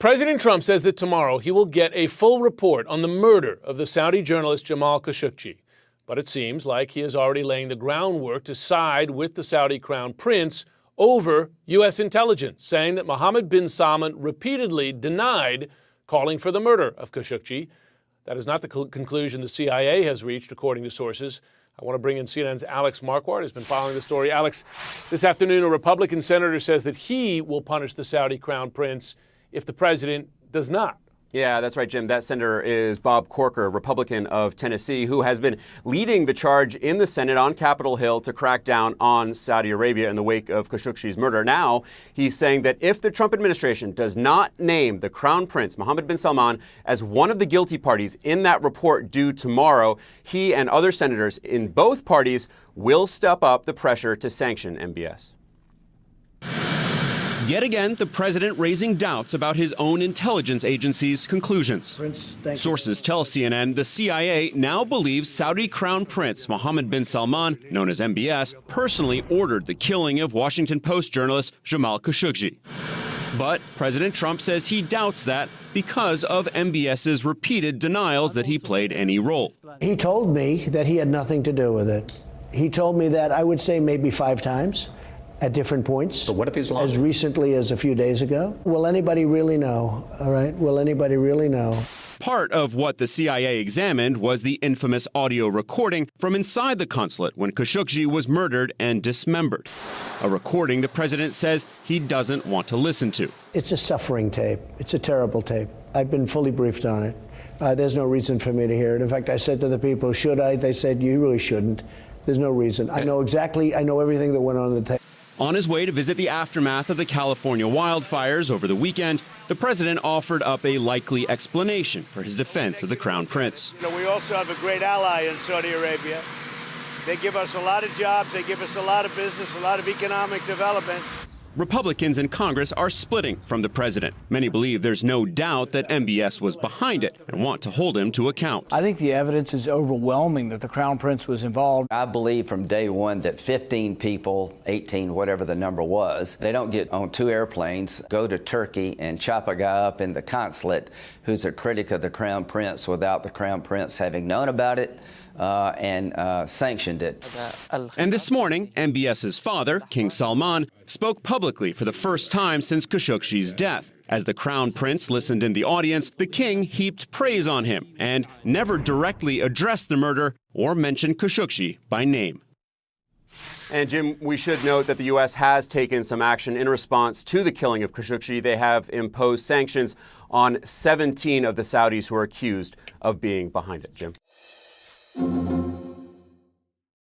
President Trump says that tomorrow he will get a full report on the murder of the Saudi journalist Jamal Khashoggi. But it seems like he is already laying the groundwork to side with the Saudi crown prince over U.S. intelligence, saying that Mohammed bin Salman repeatedly denied calling for the murder of Khashoggi. That is not the conclusion the CIA has reached, according to sources. I want to bring in CNN's Alex Marquardt, who's been following the story. Alex, this afternoon, a Republican senator says that he will punish the Saudi crown prince if the president does not. Yeah, that's right, Jim. That senator is Bob Corker, Republican of Tennessee, who has been leading the charge in the Senate on Capitol Hill to crack down on Saudi Arabia in the wake of Khashoggi's murder. Now, he's saying that if the Trump administration does not name the Crown Prince, Mohammed bin Salman, as one of the guilty parties in that report due tomorrow, he and other senators in both parties will step up the pressure to sanction MBS. Yet again, the president raising doubts about his own intelligence agency's conclusions. Sources tell CNN the CIA now believes Saudi Crown Prince Mohammed bin Salman, known as MBS, personally ordered the killing of Washington Post journalist Jamal Khashoggi. But President Trump says he doubts that because of MBS's repeated denials that he played any role. He told me that he had nothing to do with it. He told me that, I would say, maybe 5 times. At different points. So what if he's lying? As recently as a few days ago. Will anybody really know? All right. Will anybody really know? Part of what the CIA examined was the infamous audio recording from inside the consulate when Khashoggi was murdered and dismembered. A recording the president says he doesn't want to listen to. It's a suffering tape. It's a terrible tape. I've been fully briefed on it. There's no reason for me to hear it. In fact, I said to the people, should I? They said, you really shouldn't. There's no reason. I know everything that went on the tape. On his way to visit the aftermath of the California wildfires over the weekend, the president offered up a likely explanation for his defense of the Crown Prince. We also have a great ally in Saudi Arabia. They give us a lot of jobs, they give us a lot of business, a lot of economic development. Republicans in Congress are splitting from the president. Many believe there's no doubt that MBS was behind it and want to hold him to account. I think the evidence is overwhelming that the Crown Prince was involved. I believe from day one that 15 people, 18, whatever the number was, they don't get on 2 airplanes, go to Turkey and chop a guy up in the consulate who's a critic of the Crown Prince without the Crown Prince having known about it. And sanctioned it. And this morning, MBS's father, King Salman, spoke publicly for the first time since Khashoggi's death. As the Crown Prince listened in the audience, the king heaped praise on him and never directly addressed the murder or mentioned Khashoggi by name. And Jim, we should note that the U.S. has taken some action in response to the killing of Khashoggi. They have imposed sanctions on 17 of the Saudis who are accused of being behind it. Jim.